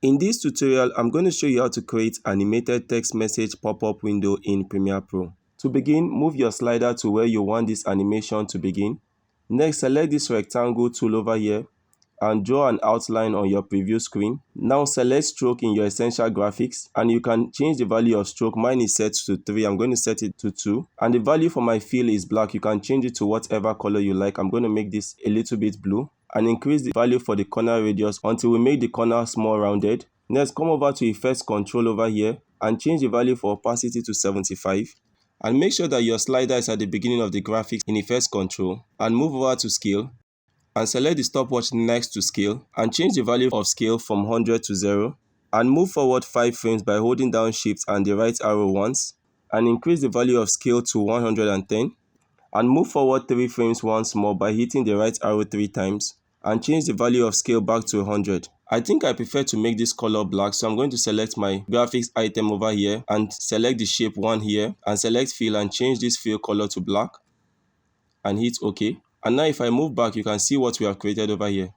In this tutorial, I'm going to show you how to create animated text message pop-up window in Premiere Pro. To begin, move your slider to where you want this animation to begin. Next, select this rectangle tool over here and draw an outline on your preview screen. Now select stroke in your essential graphics and you can change the value of stroke. Mine is set to 3. I'm going to set it to 2. And the value for my fill is black. You can change it to whatever color you like. I'm going to make this a little bit blue and increase the value for the corner radius until we make the corners more rounded. Next, come over to Effects Control over here and change the value for opacity to 75. And make sure that your slider is at the beginning of the graphics in Effects Control and move over to Scale and select the stopwatch next to Scale and change the value of Scale from 100 to 0 and move forward 5 frames by holding down Shift and the right arrow once and increase the value of Scale to 110 and move forward 3 frames once more by hitting the right arrow 3 times and change the value of Scale back to 100. I think I prefer to make this color black, so I'm going to select my graphics item over here and select the shape 1 here and select Fill and change this fill color to black and hit OK. And now if I move back, you can see what we have created over here.